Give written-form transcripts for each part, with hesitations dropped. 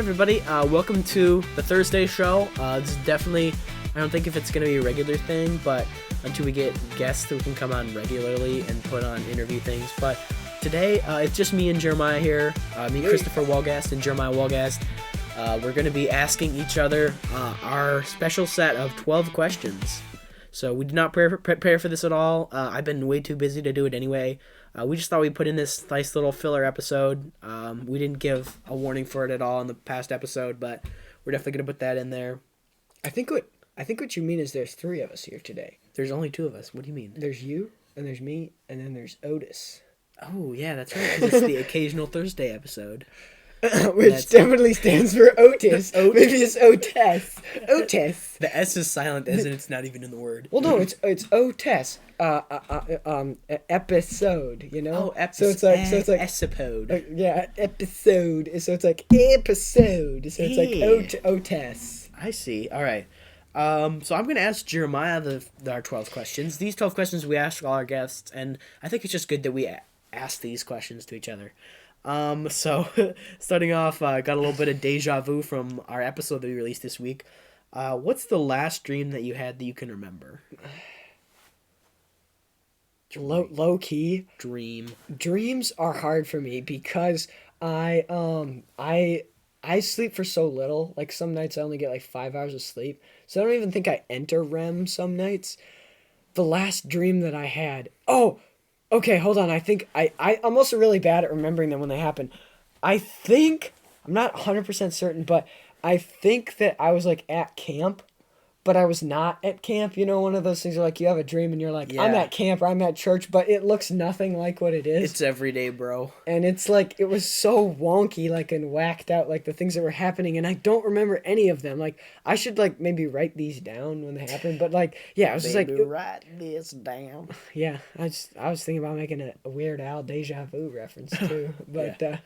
everybody. Welcome to the Thursday show. This is definitely, I don't think if it's going to be a regular thing, but until we get guests who can come on regularly and put on interview things. But today, it's just me and Jeremiah here. Me, Christopher Walgast, and Jeremiah Walgast. We're going to be asking each other our special set of 12 questions. So we did not prepare for this at all. I've been way too busy to do it anyway. We just thought we'd put in this nice little filler episode. We didn't give a warning for it at all in the past episode, but we're definitely going to put that in there. I think what you mean is there's three of us here today. There's only two of us. What do you mean? There's you, and there's me, and then there's Otis. Oh, yeah, that's right, 'cause it's the occasional Thursday episode. Which definitely stands for Otis. Maybe it's Otis. Otis. The S is silent, as in it's not even in the word. Well, no, it's Otis. Episode. You know. Oh, episode. So it's like episode. Yeah, episode. So it's like episode. So it's like Otis. I see. All right. So I'm gonna ask Jeremiah our 12 questions. These 12 questions we ask all our guests, and I think it's just good that we ask these questions to each other. So starting off, got a little bit of deja vu from our episode that we released this week. What's the last dream that you had that you can remember? Low key dream. Dreams are hard for me because I sleep for so little. Like some nights I only get like 5 hours of sleep, so I don't even think I enter REM some nights. The last dream that I had. Oh. Okay, hold on. I think I'm also really bad at remembering them when they happen. I'm not 100% certain, but I think that I was like at camp, but I was not at camp. You know, one of those things where like you have a dream and you're like, yeah. I'm at camp or I'm at church, but it looks nothing like what it is. It's every day, bro. And it's like, it was so wonky, like, and whacked out, like the things that were happening, and I don't remember any of them. Like, I should like maybe write these down when they happen, but like, yeah, I was just like, write this down. Yeah, I was thinking about making a Weird Al deja vu reference too, but yeah.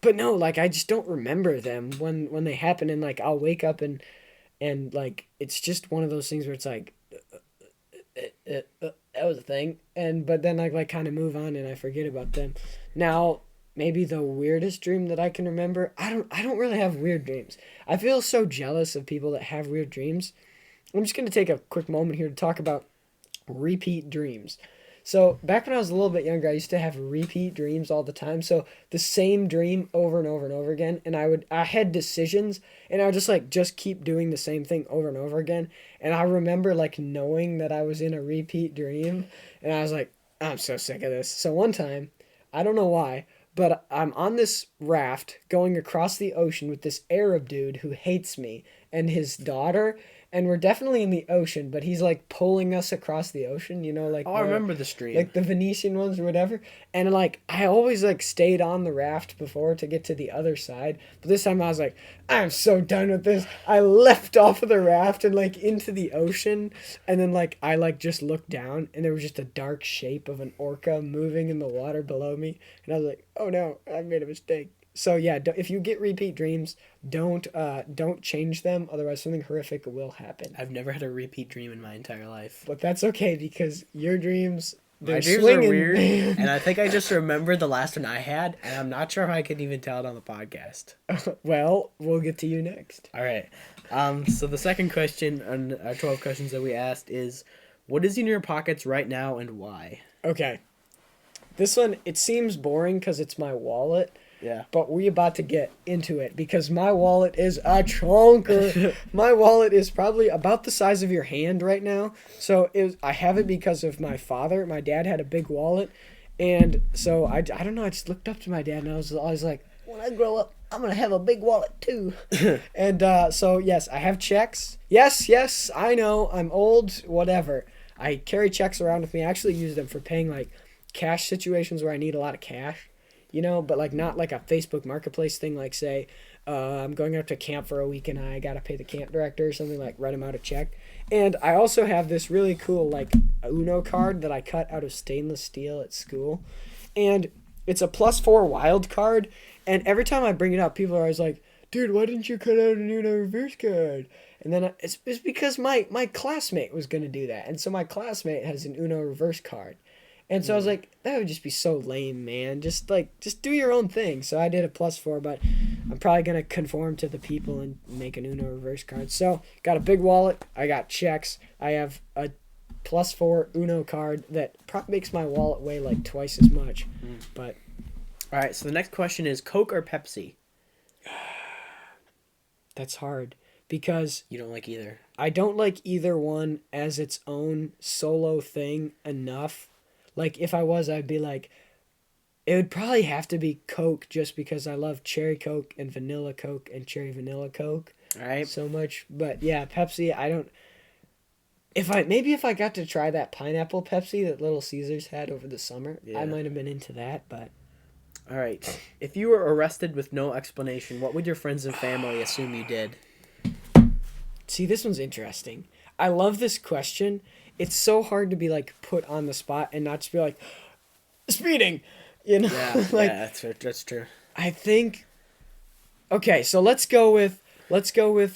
But no, like I just don't remember them when they happen, and like I'll wake up and like it's just one of those things where it's like that was a thing, but then I like kind of move on and I forget about them. Now maybe the weirdest dream that I can remember, I don't really have weird dreams. I feel so jealous of people that have weird dreams. I'm just gonna take a quick moment here to talk about repeat dreams. So back when I was a little bit younger, I used to have repeat dreams all the time. So the same dream over and over and over again. And I had decisions, and I would just keep doing the same thing over and over again. And I remember like knowing that I was in a repeat dream, and I was like, I'm so sick of this. So one time, I don't know why, but I'm on this raft going across the ocean with this Arab dude who hates me and his daughter. And we're definitely in the ocean, but he's like pulling us across the ocean, you know, like I remember the stream, like the Venetian ones or whatever. And like I always like stayed on the raft before to get to the other side, but this time I was like, I'm so done with this. I left off of the raft and like into the ocean, and then like I like just looked down, and there was just a dark shape of an orca moving in the water below me, and I was like, oh no, I made a mistake. So yeah, if you get repeat dreams, don't change them. Otherwise, something horrific will happen. I've never had a repeat dream in my entire life. But that's okay because your dreams, my dreams are weird, and I think I just remembered the last one I had, and I'm not sure if I could even tell it on the podcast. Well, we'll get to you next. All right. So the second question on our 12 questions that we asked is, what is in your pockets right now and why? Okay. This one, it seems boring because it's my wallet. Yeah. But we're about to get into it because my wallet is a chonker. My wallet is probably about the size of your hand right now. So I have it because of my father. My dad had a big wallet. And so I don't know. I just looked up to my dad and I was always like, when I grow up, I'm going to have a big wallet too. And so, yes, I have checks. Yes, I know. I'm old, whatever. I carry checks around with me. I actually use them for paying like cash situations where I need a lot of cash. You know, but like not like a Facebook Marketplace thing, like say I'm going out to camp for a week and I got to pay the camp director or something, like write him out a check. And I also have this really cool like Uno card that I cut out of stainless steel at school. And it's a +4 wild card. And every time I bring it up, people are always like, dude, why didn't you cut out an Uno reverse card? And then it's because my classmate was going to do that. And so my classmate has an Uno reverse card. And so I was like, that would just be so lame, man. Just do your own thing. So I did a +4, but I'm probably gonna conform to the people and make an Uno reverse card. So got a big wallet. I got checks. I have a +4 Uno card that probably makes my wallet weigh like twice as much. But All right, so the next question is Coke or Pepsi? that's hard because You don't like either. I don't like either one as its own solo thing enough. Like, if I was, I'd be like, it would probably have to be Coke just because I love cherry Coke and vanilla Coke and cherry vanilla Coke All right. so much. But yeah, Pepsi, I don't. If I got to try that pineapple Pepsi that Little Caesars had over the summer, Yeah. I might have been into that. But All right. If you were arrested with no explanation, what would your friends and family assume you did? see, this one's interesting. I love this question. It's so hard to be like put on the spot and not just be like speeding, you know. Yeah, like yeah, that's true. I think. Okay, so let's go with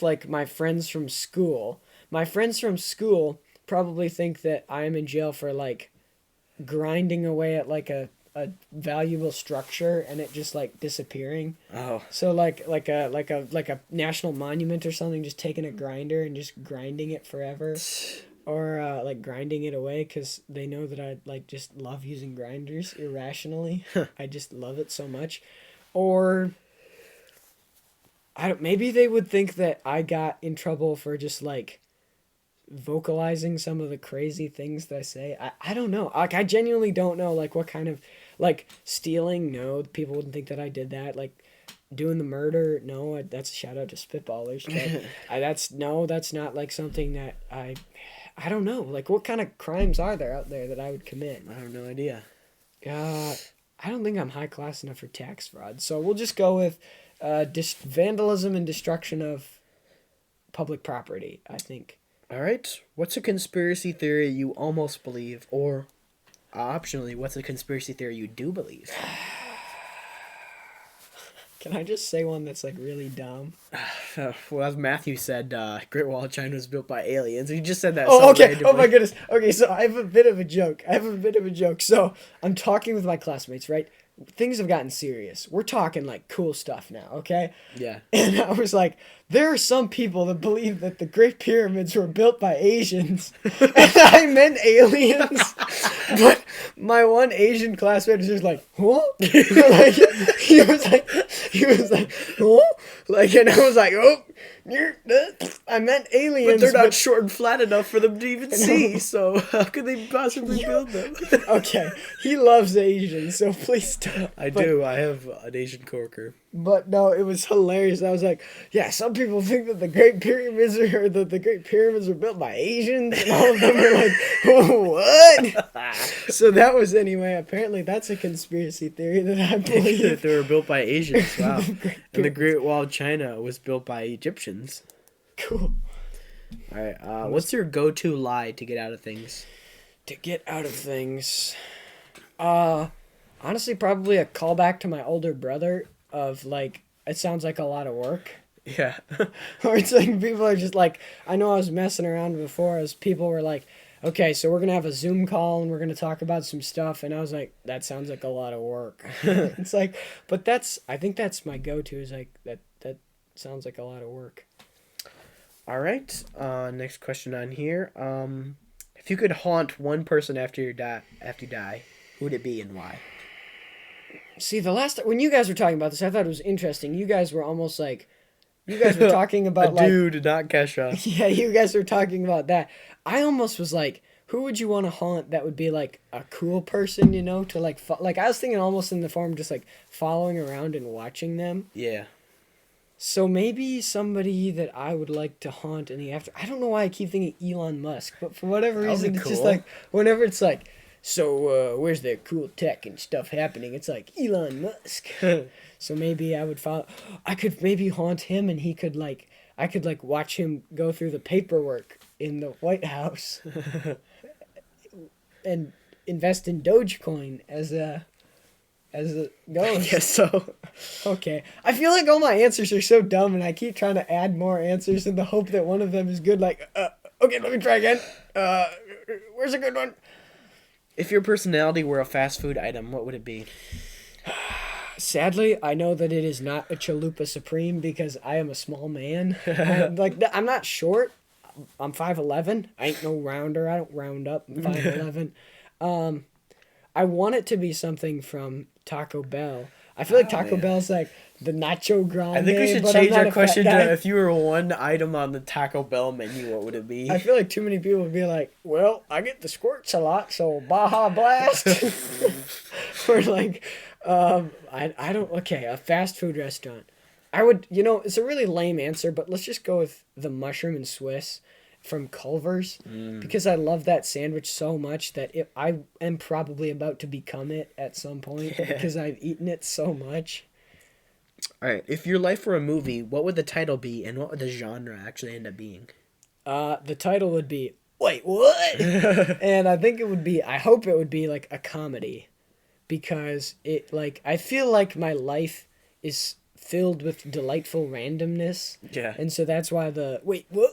like my friends from school. My friends from school probably think that I'm in jail for like grinding away at like a valuable structure and it just like disappearing. Oh, So like a national monument or something, just taking a grinder and just grinding it forever, or like grinding it away because they know that I like just love using grinders irrationally. I just love it so much, or maybe they would think that I got in trouble for just like vocalizing some of the crazy things that I say. I don't know. Like I genuinely don't know like what kind of like stealing. No, people wouldn't think that I did that. Like doing the murder. No, that's a shout out to Spitballers. But that's not like something that I don't know. Like what kind of crimes are there out there that I would commit? I have no idea. I don't think I'm high class enough for tax fraud. So we'll just go with vandalism and destruction of public property, I think. All right. What's a conspiracy theory you almost believe, or optionally, what's a conspiracy theory you do believe? Can I just say one that's like really dumb? Well, as Matthew said, Great Wall of China was built by aliens. He just said that. Oh, so okay. randomly. Oh my goodness. Okay, so I have a bit of a joke. So I'm talking with my classmates, right? Things have gotten serious. We're talking like cool stuff now, okay? Yeah. And I was like, there are some people that believe that the Great Pyramids were built by Asians. And I meant aliens. But my one Asian classmate was just like, huh? Like, he was like, huh? Like, and I was like, oh, I meant aliens. But they're not short and flat enough for them to even see, so how could they possibly build them? Okay, he loves Asians, so please stop. I do. I have an Asian coworker. But no, it was hilarious. I was like, yeah, some people think that the Great Pyramids were built by Asians, and all of them were like, what? So that was anyway. Apparently, that's a conspiracy theory that I believe. They were built by Asians. Wow. And the Great Wall of China was built by Egyptians. Cool. All right. What's your go-to lie to get out of things? To get out of things, honestly, probably a callback to my older brother of like, it sounds like a lot of work. Yeah. Or it's like people are just like, I know I was messing around before as people were like, okay, so we're going to have a Zoom call and we're going to talk about some stuff. And I was like, that sounds like a lot of work. It's like, but I think that's my go-to is like, that sounds like a lot of work. All right. Next question on here. If you could haunt one person after you die, who would it be and why? See, when you guys were talking about this, I thought it was interesting. You guys were almost like, you guys were talking about like, dude, not Kesha. yeah, you guys were talking about that. I almost was like, who would you want to haunt that would be like a cool person, you know, to like, like I was thinking almost in the form just like following around and watching them. Yeah. So maybe somebody that I would like to haunt in the after. I don't know why I keep thinking Elon Musk, but for whatever That would be reason, it's just cool. like whenever it's like, so where's the cool tech and stuff happening? It's like Elon Musk. So maybe I would follow. I could maybe haunt him, and he could like. I could like watch him go through the paperwork in the White House, and invest in Dogecoin as it goes. I guess so. Okay. I feel like all my answers are so dumb, and I keep trying to add more answers in the hope that one of them is good. Like, okay, let me try again. Where's a good one? If your personality were a fast food item, what would it be? Sadly, I know that it is not a Chalupa Supreme because I am a small man. I'm not short. I'm 5'11". I ain't no rounder. I don't round up. I'm 5'11". I want it to be something from Taco Bell. I feel like Taco Bell's like the Nacho Grande. I think we should change our question to, if you were one item on the Taco Bell menu, what would it be? I feel like too many people would be like, well, I get the squirts a lot, so Baja Blast. Or like, I don't, okay, a fast food restaurant. I would, it's a really lame answer, but let's just go with the mushroom and Swiss from Culver's, because I love that sandwich so much that I am probably about to become it at some point because I've eaten it so much. All right, if your life were a movie, what would the title be, and what would the genre actually end up being? The title would be, wait, what? And I think I hope it would be like a comedy, because I feel like my life is filled with delightful randomness. Yeah. And so that's why the wait, what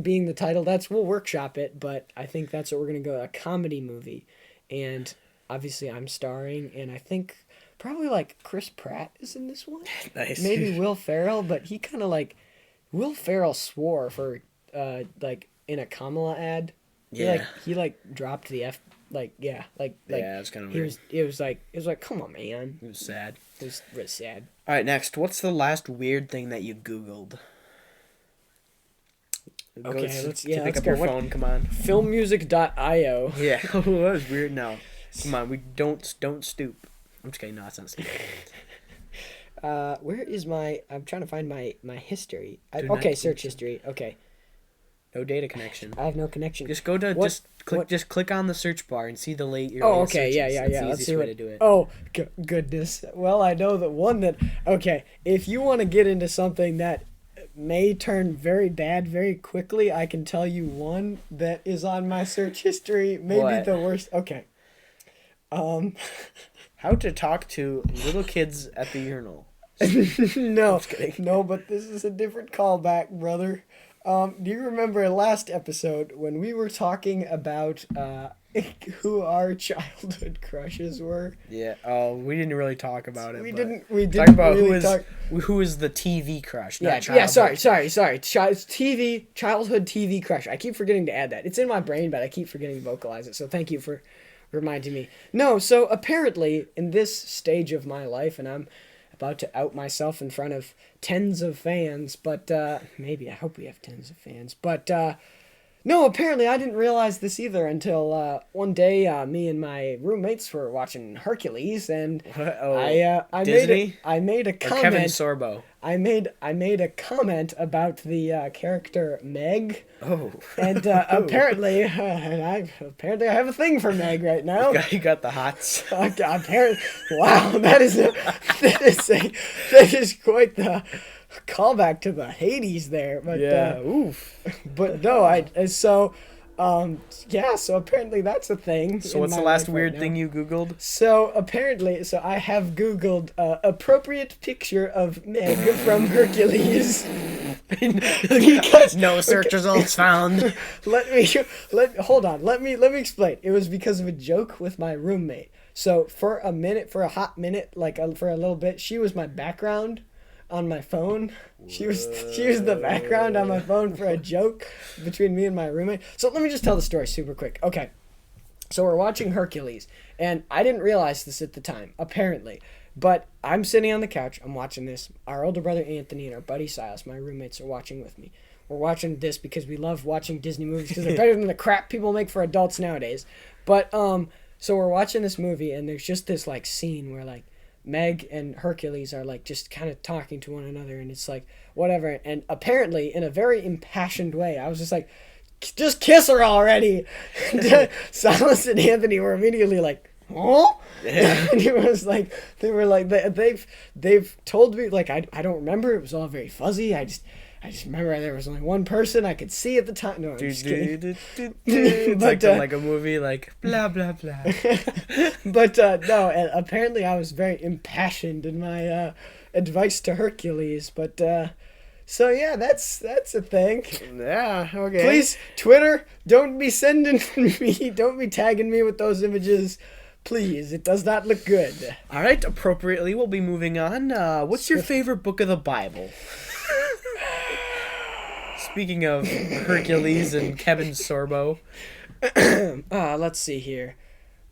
being the title, we'll workshop it, but I think that's what we're going to go, a comedy movie. And obviously I'm starring, and I think probably like Chris Pratt is in this one. Nice. Maybe Will Ferrell, but he kind of Will Ferrell swore for in a Kamala ad. Yeah. He dropped the F, yeah, it was kind of weird. It was like, come on, man. It was sad. It was really sad. All right, next. What's the last weird thing that you Googled? Okay, let's go. Pick up your phone. Come on. Filmmusic.io. Yeah, that was weird. No, come on. We don't stoop. I'm just kidding. No, it's not stupid. Where is I'm trying to find my history. Search history. Okay. No data connection. I have no connection. Just go to just click on the search bar and see the latest. Oh, okay. Yeah. That's the Let's easiest see way to do it. Oh, goodness. Well, I know the one that. Okay, if you want to get into something that may turn very bad very quickly, I can tell you one that is on my search history. Maybe What? the worst. Okay. How to talk to little kids at the urinal. No, just kidding. no, but this is a different callback, brother. Do you remember last episode when we were talking about who our childhood crushes were? Yeah. Oh, we didn't really talk about it. We but didn't talk about really who is the TV crush. Yeah, Not childhood. Sorry. Childhood TV crush. I keep forgetting to add that. It's in my brain, but I keep forgetting to vocalize it. So thank you for reminding me. No, so apparently in this stage of my life, and I'm about to out myself in front of tens of fans, but maybe I hope we have tens of fans, but no, apparently I didn't realize this either until one day me and my roommates were watching Hercules, and I Disney? made a Or comment. Kevin Sorbo. I made a comment about the character Meg. Oh. And apparently I have a thing for Meg right now. You got the hots. Apparently, wow, that is quite the callback to the Hades there. But Yeah. Oof. but no, so apparently that's a thing. So what's in the my last life weird right thing now. you Googled? So apparently, I have Googled appropriate picture of Meg from Hercules. Because No search results found. Hold on. Let me explain. It was because of a joke with my roommate. So for a hot minute, for a little bit, she was my background on my phone. She was the background on my phone for a joke between me and my roommate. So let me just tell the story super quick. Okay. So we're watching Hercules, and I didn't realize this at the time, apparently. But I'm sitting on the couch, I'm watching this. Our older brother Anthony and our buddy Silas, my roommates, are watching with me. We're watching this because we love watching Disney movies because they're better than the crap people make for adults nowadays. But so we're watching this movie, and there's just this scene where Meg and Hercules are just kind of talking to one another, and it's whatever. And apparently, in a very impassioned way, I was just like, just kiss her already. Silas and Anthony were immediately like, oh. Yeah. And it was they've told me I don't remember. It was all very fuzzy. I just remember there was only one person I could see at the time. No, I'm just kidding. It's But, like a movie, blah blah blah. But no, and apparently I was very impassioned in my advice to Hercules. But so yeah, that's a thing. Yeah. Okay. Please, Twitter, don't be tagging me with those images. Please, it does not look good. All right, appropriately, we'll be moving on. What's your favorite book of the Bible? Speaking of Hercules and Kevin Sorbo. Let's see here.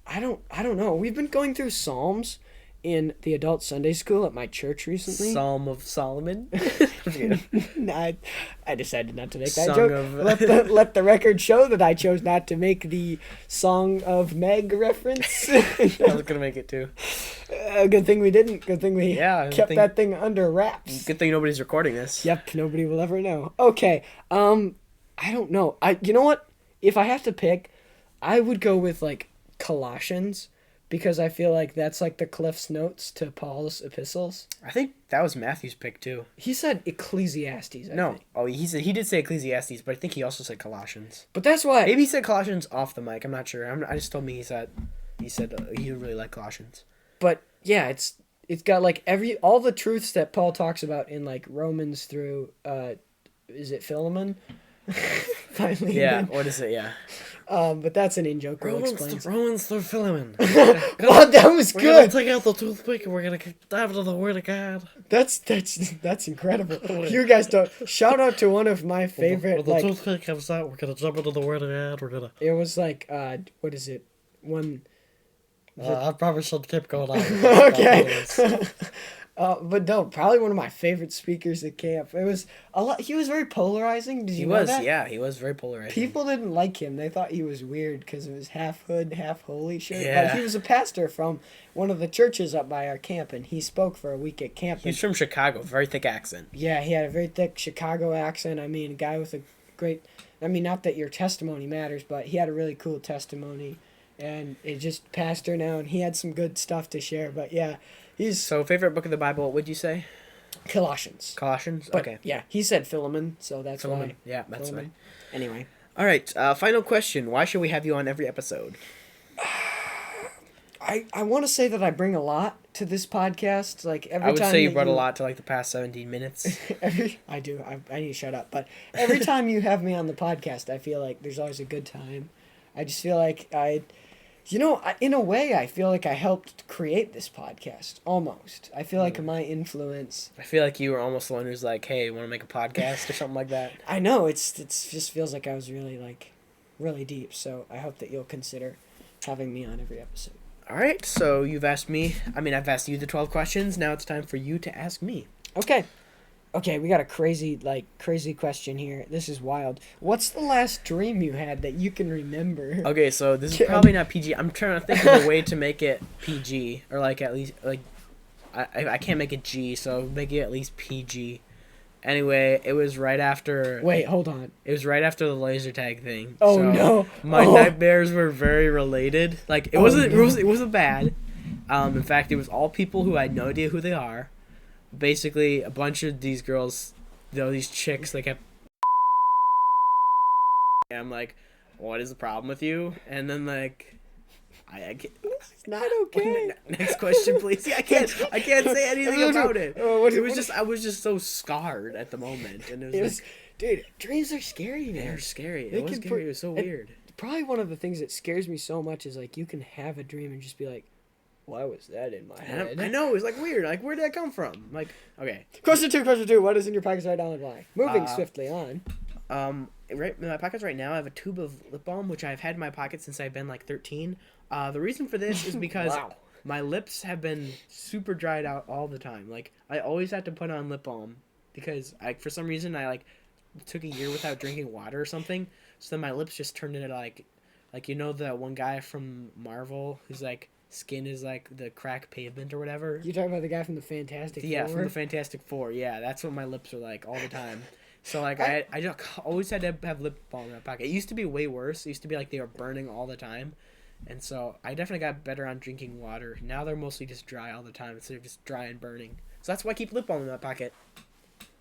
I don't know. We've been going through Psalms in the adult Sunday school at my church recently. Psalm of Solomon. Nah, I decided not to make that Song joke. of- Let the record show that I chose not to make the Song of Meg reference. I was gonna make it too. Good thing we didn't. Good thing we Yeah, kept that thing under wraps. Good thing nobody's recording this. Yep, nobody will ever know. Okay, I don't know. You know what? If I have to pick, I would go with like Colossians, because I feel like that's like the Cliff's Notes to Paul's epistles. I think that was Matthew's pick too. He said Ecclesiastes. I think. Oh, he did say Ecclesiastes, but I think he also said Colossians. But that's why. Maybe he said Colossians off the mic. I'm not sure. I just told me he said he really liked Colossians. But yeah, it's got like all the truths that Paul talks about in like Romans through is it Philemon? Finally. Yeah. What is it? Yeah. But that's an in-joke. Romans through Philemon. Wow, that was We're gonna good. take out the toothpick and we're gonna dive into the Word of God. That's incredible. You guys don't. Shout out to one of my favorite. When the toothpick comes out, we're gonna jump into the Word of God. We're gonna. It was like what is it? One. I probably should keep going on. Okay. But no, probably one of my favorite speakers at camp. It was a lot. He was very polarizing. Did you know that? Yeah, he was very polarizing. People didn't like him. They thought he was weird because of his half hood, half holy shirt. Yeah. But he was a pastor from one of the churches up by our camp, and he spoke for a week at camp. He's from Chicago, very thick accent. Yeah, he had a very thick Chicago accent. I mean, a guy with a great. I mean, not that your testimony matters, but he had a really cool testimony, and it just pastor now, and he had some good stuff to share. But yeah. So, favorite book of the Bible, what would you say? Colossians. Colossians? But, okay. Yeah, he said Philemon, so that's Philemon. why. Yeah, that's Philemon. right. Anyway. All right, final question. Why should we have you on every episode? I want to say that I bring a lot to this podcast. Like every time I would say you that brought a lot to like the past 17 minutes. I do. I need to shut up. But every time you have me on the podcast, I feel like there's always a good time. I just feel like in a way, I feel like I helped create this podcast. Almost. I feel like my influence. I feel like you were almost the one who's like, hey, want to make a podcast or something like that? I know. It's just feels like I was really deep. So I hope that you'll consider having me on every episode. All right, so I've asked you the 12 questions. Now it's time for you to ask me. Okay, we got a crazy question here. This is wild. What's the last dream you had that you can remember? Okay, so this is probably not PG. I'm trying to think of a way to make it PG, or like at least like I can't make it G, so make it at least PG. Anyway, it was right after. Wait, hold on. It was right after the laser tag thing. Oh so no! My nightmares were very related. Like it wasn't. No. It wasn't bad. In fact, it was all people who I had no idea who they are. Basically, a bunch of these girls, these chicks, they kept. And I'm like, what is the problem with you? And then like, I can't. It's not okay. Next question, please. I can't say anything about it. I was just so scarred at the moment, and it was like, dude, dreams are scary, man. They're scary. It was scary. It was so weird. Probably one of the things that scares me so much is like you can have a dream and just be like, why was that in my head? I know, it was like weird. Like, where did that come from? Like, okay. Question two. What is in your pockets right now and why? Moving swiftly on. Right in my pockets right now, I have a tube of lip balm, which I've had in my pocket since I've been like 13. The reason for this is because Wow. my lips have been super dried out all the time. Like, I always have to put on lip balm because for some reason I like took a year without drinking water or something. So then my lips just turned into like you know that one guy from Marvel who's like skin is like the crack pavement or whatever. You talking about the guy from the Fantastic Four? Yeah, from the Fantastic Four. Yeah, that's what my lips are like all the time. So like I just always had to have lip balm in my pocket. It used to be way worse. It used to be like they were burning all the time. And so I definitely got better on drinking water. Now they're mostly just dry all the time instead of just dry and burning. So that's why I keep lip balm in my pocket.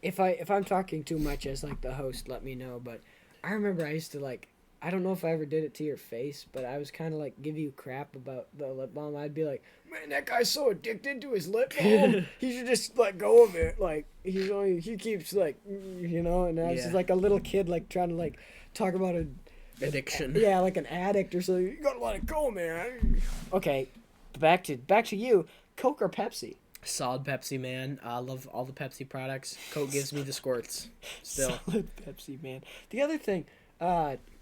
If I'm talking too much as like the host, let me know. But I remember I used to like, I don't know if I ever did it to your face, but I was kind of like give you crap about the lip balm. I'd be like, man, that guy's so addicted to his lip balm. He should just let go of it. Like he keeps like, you know. And I was just like a little kid like trying to like talk about addiction. Yeah, like an addict or something. You gotta let it go, man. Okay, back to you. Coke or Pepsi? Solid Pepsi, man. I love all the Pepsi products. Coke gives me the squirts. Still. Solid Pepsi, man. The other thing,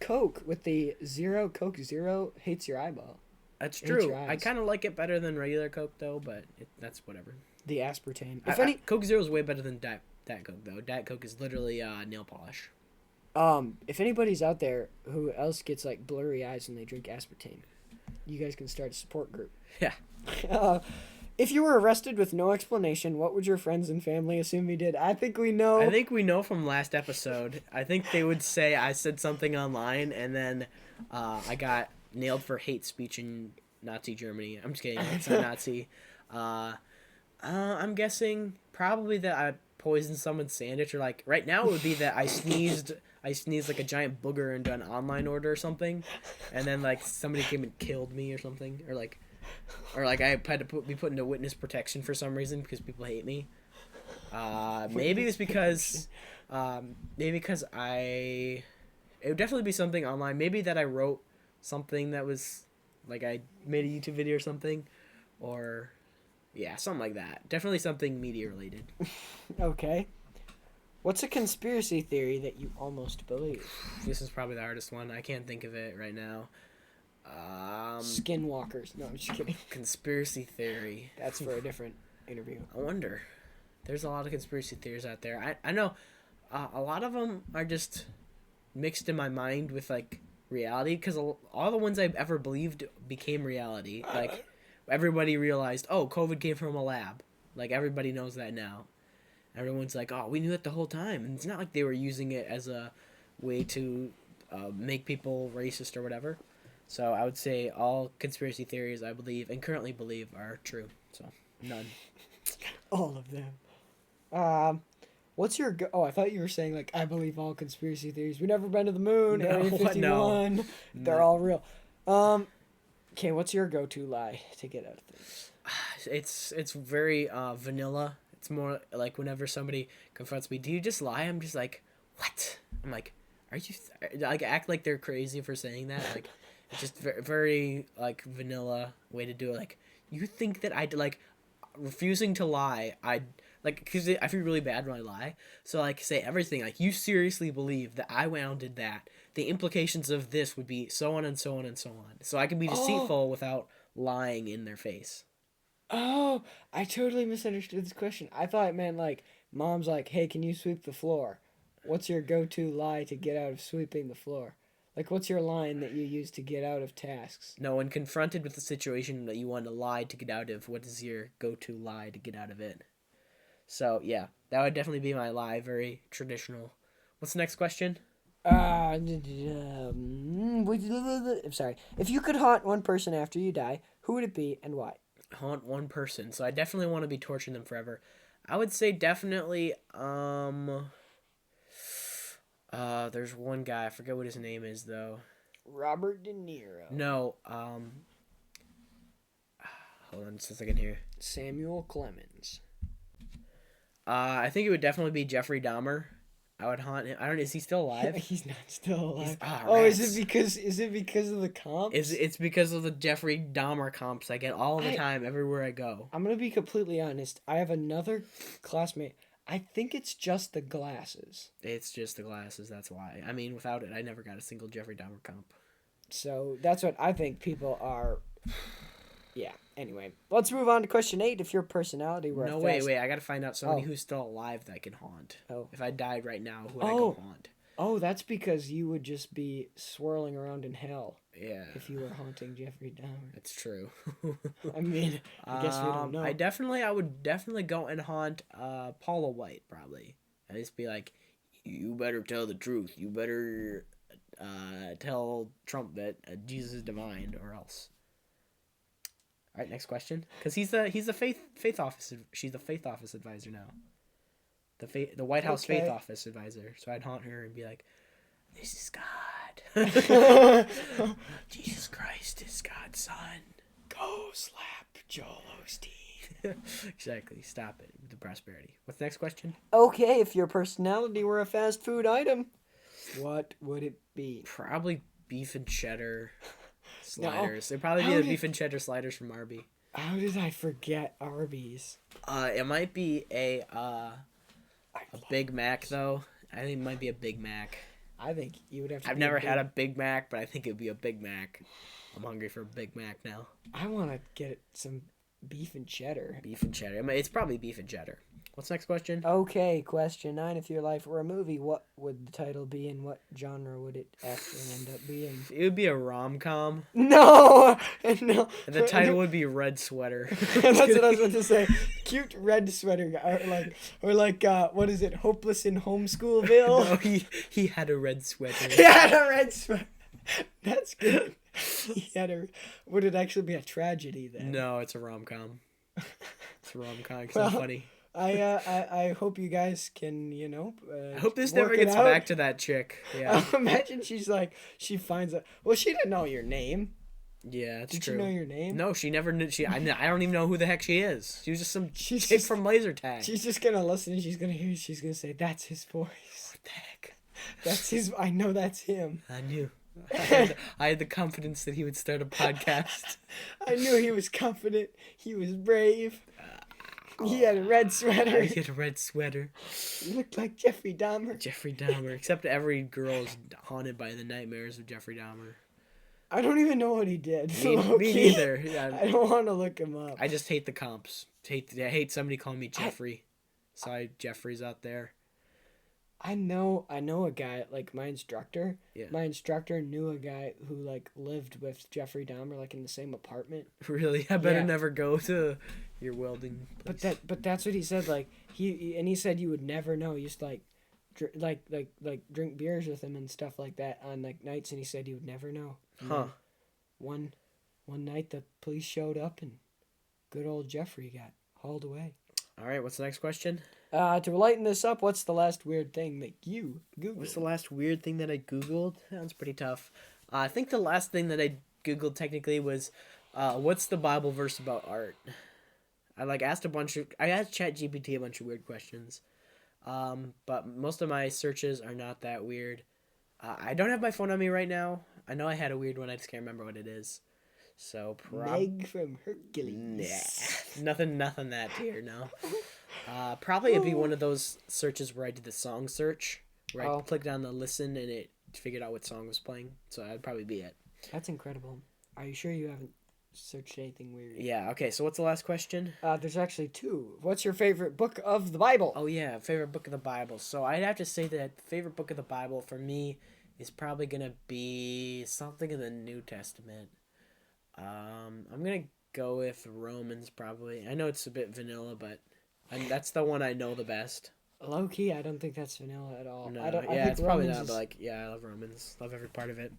Coke with the zero, Coke Zero hates your eyeball. That's Hates your true. I eyes. kind of like it better than regular Coke, though, but that's whatever. The aspartame. Coke Zero is way better than Diet Coke, though. Diet Coke is literally nail polish. If anybody's out there who else gets like blurry eyes when they drink aspartame, you guys can start a support group. Yeah. If you were arrested with no explanation, what would your friends and family assume you did? I think we know. I think we know from last episode. I think they would say I said something online, and then I got nailed for hate speech in Nazi Germany. I'm just kidding. It's not Nazi. I'm guessing probably that I poisoned someone's sandwich, or like right now it would be that I sneezed like a giant booger into an online order or something, and then like somebody came and killed me or something, or like I had to be put into witness protection for some reason because people hate me. Maybe it's because it would definitely be something online. Maybe that I wrote something that was like I made a YouTube video or something, or yeah, something like that. Definitely something media related. Okay. What's a conspiracy theory that you almost believe? This is probably the hardest one. I can't think of it right now. Skinwalkers. No, I'm just kidding. Conspiracy theory. That's for a different interview. I wonder. There's a lot of conspiracy theories out there. I know a lot of them are just mixed in my mind with like reality, because all the ones I've ever believed became reality. Like everybody realized, oh, COVID came from a lab. Like everybody knows that now. Everyone's like, oh, we knew it the whole time. And it's not like they were using it as a way to make people racist or whatever. So I would say all conspiracy theories I believe and currently believe are true. So none. All of them. What's your I thought you were saying like I believe all conspiracy theories. We've never been to the moon. No, Area 51. no. They're No. all real. Okay, what's your go-to lie to get out of things? It's very vanilla. It's more like whenever somebody confronts me, do you just lie? I'm just like, what? I'm like, are you like act like they're crazy for saying that? Like, it's just very, very like vanilla way to do it. Like, you think that like refusing to lie? I like because I feel really bad when I lie. So like say everything. Like, you seriously believe that I went out and did that? The implications of this would be so on and so on and so on. So I can be deceitful without lying in their face. Oh, I totally misunderstood this question. I thought it meant like mom's like, "Hey, can you sweep the floor?" What's your go-to lie to get out of sweeping the floor? Like, what's your line that you use to get out of tasks? No, when confronted with the situation that you want to lie to get out of, what is your go-to lie to get out of it? So, yeah, that would definitely be my lie. Very traditional. What's the next question? I'm sorry. If you could haunt one person after you die, who would it be and why? Haunt one person. So I definitely want to be torturing them forever. I would say definitely, there's one guy, I forget what his name is, though. Robert De Niro. No, hold on just a second here. Samuel Clemens. I think it would definitely be Jeffrey Dahmer. I would haunt him. Is he still alive? He's not still alive. Rats. Is it because of the comps? It's because of the Jeffrey Dahmer comps I get all the time everywhere I go. I'm gonna be completely honest. I have another classmate. I think it's just the glasses. It's just the glasses, that's why. I mean, without it, I never got a single Jeffrey Dahmer comp. So that's what I think people are. Yeah. Anyway, let's move on to question 8. If your personality were No, a wait. fast... I gotta find out somebody who's still alive that I can haunt. Oh. If I died right now, who would I go haunt? Oh, that's because you would just be swirling around in hell. Yeah. If you were haunting Jeffrey Dahmer. It's true. I mean, I guess we don't know. I would definitely go and haunt Paula White, probably. I'd just be like, you better tell the truth. You better tell Trump that Jesus is divine, or else. All right, next question. Because he's the faith office. She's the faith office advisor now. The White House faith office advisor. So I'd haunt her and be like, "This is God. Jesus Christ is God's son. Go slap Joel Osteen." Exactly. Stop it with the prosperity. What's the next question? Okay, if your personality were a fast food item, what would it be? Probably beef and cheddar sliders. No. It'd probably be the beef and cheddar sliders from Arby. How did I forget Arby's? It might be a I Big Mac though. I think it might be a Big Mac. I think you would have to. I've never had a Big Mac, but I think it'd be a Big Mac. I'm hungry for a Big Mac now. I want to get some beef and cheddar. Beef and cheddar. I mean, it's probably beef and cheddar. What's next question? Okay, question 9. If your life were a movie, what would the title be and what genre would it actually end up being? It would be a rom-com. No! No. And the title would be Red Sweater. That's what I was about to say. Cute red sweater guy. Or like what is it? Hopeless in Homeschoolville? No, he had a red sweater. He had a red sweater. That's good. He had a... Would it actually be a tragedy then? No, it's a rom-com. It's a rom-com. It's Well, so funny. I hope you guys can, I hope this work never it gets out. back to that chick. Yeah. Imagine she finds a... Well, she didn't know your name. Yeah, that's Did true. you know your name? No, she never knew. I don't even know who the heck she is. She was just some She's chick just- from Laser Tag. She's just gonna listen and she's gonna hear. She's gonna say, "That's his voice. What the heck? That's his. I know that's him. I knew. I had the confidence that he would start a podcast. I knew he was confident. He was brave. He had a red sweater. He had a red sweater. He looked like Jeffrey Dahmer. Jeffrey Dahmer. Except every girl's haunted by the nightmares of Jeffrey Dahmer. I don't even know what he did. Me Low-key. neither. Yeah. I don't want to look him up. I just hate the comps. I hate somebody calling me Jeffrey. Sorry, Jeffrey's out there. I know a guy, like my instructor. Yeah. My instructor knew a guy who like lived with Jeffrey Dahmer, like in the same apartment. Really? I better Yeah. never go to your welding place. But that's what he said. Like he said you would never know. He used to like drink beers with him and stuff like that on like nights, and he said you would never know. And Huh. then One night the police showed up and good old Jeffrey got hauled away. All right, what's the next question? To lighten this up, what's the last weird thing that you Googled? What's the last weird thing that I Googled? Sounds pretty tough. I think the last thing that I Googled technically was, what's the Bible verse about art? I asked ChatGPT a bunch of weird questions. But most of my searches are not that weird. I don't have my phone on me right now. I know I had a weird one. I just can't remember what it is. So Meg from Hercules. nothing that tier. No. Probably it'd be one of those searches where I did the song search, where I clicked on the listen and it figured out what song was playing. So that'd probably be it. That's incredible. Are you sure you haven't searched anything weird? Yeah. Okay. So what's the last question? There's actually 2. What's your favorite book of the Bible? Oh yeah, favorite book of the Bible. So I'd have to say that the favorite book of the Bible for me is probably gonna be something in the New Testament. I'm gonna go with Romans probably. I know it's a bit vanilla, but that's the one I know the best. Low key, I don't think that's vanilla at all. No, I think it's probably Romans not. is- But I love Romans. Love every part of it.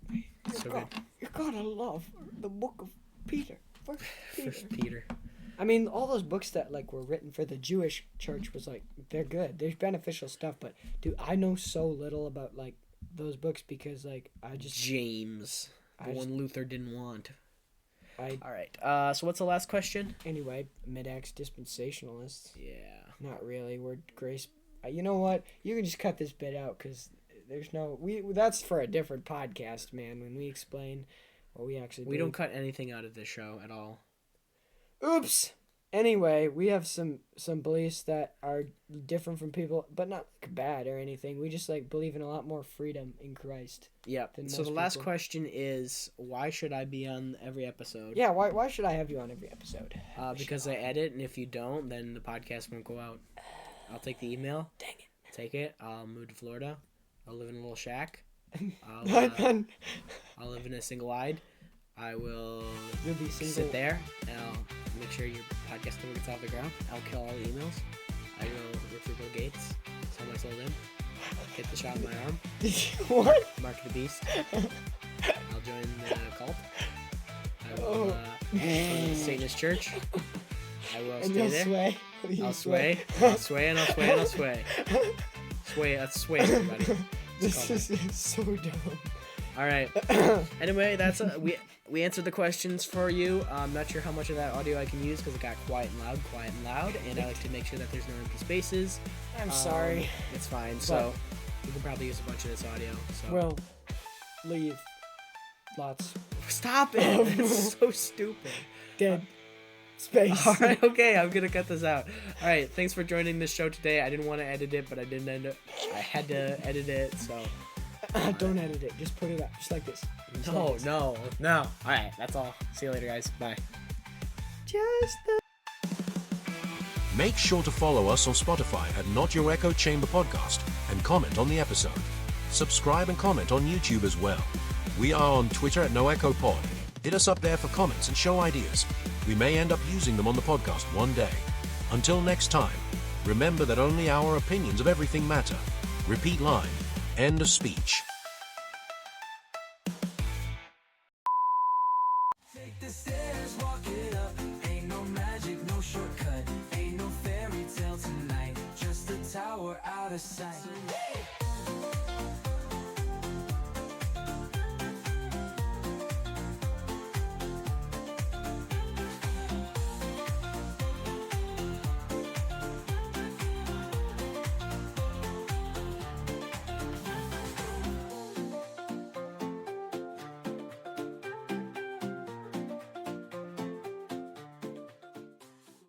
So you're, good. you're gonna love the book of Peter. First Peter. First Peter. I mean, all those books that were written for the Jewish church was they're good. There's beneficial stuff, but dude, I know so little about those books because I just James, the one Luther didn't want. All right. So what's the last question? Anyway, mid-acts dispensationalists. Yeah. Not really. We're grace. You know what? You can just cut this bit out because there's no. That's for a different podcast, man. When we explain what we actually. We don't cut anything out of this show at all. Oops. Anyway, we have some beliefs that are different from people, but not bad or anything. We just believe in a lot more freedom in Christ. Yep. Than So the most last people. question is, why should I be on every episode? Yeah. Why should I have you on every episode? Because I edit, and if you don't, then the podcast won't go out. I'll take the email. Dang it. Take it. I'll move to Florida. I'll live in a little shack. I'll live in a single-eyed. I will You'll be single. sit there, and I'll make sure your podcast never gets off the ground. I'll kill all the emails. I will work for Bill Gates, sell my soul to him, hit the shot in my arm, What? mark the beast. I'll join the cult. I will Oh. join the Satanist church. I will And stay you'll there. sway. I'll sway. I'll sway and I'll sway and I'll sway. Let's sway, everybody. This is so dumb. All right. Anyway, that's we answered the questions for you. I'm not sure how much of that audio I can use because it got quiet and loud, and I like to make sure that there's no empty spaces. I'm sorry. It's fine. So we can probably use a bunch of this audio. So Well, leave. Lots. stop it. It's so stupid. Dead. space. All right, okay, I'm gonna cut this out. All right, thanks for joining this show today. I didn't want to edit it, but I didn't end up. I had to edit it, so. Don't edit it. Just put it up, just like this. No. All right, that's all. See you later, guys. Bye. Just the. Make sure to follow us on Spotify at Not Your Echo Chamber Podcast and comment on the episode. Subscribe and comment on YouTube as well. We are on Twitter at No Echo Pod. Hit us up there for comments and show ideas. We may end up using them on the podcast one day. Until next time, remember that only our opinions of everything matter. Repeat line. End of speech. Take the stairs, walk it up. Ain't no magic, no shortcut. Ain't no fairy tale tonight. Just a tower out of sight.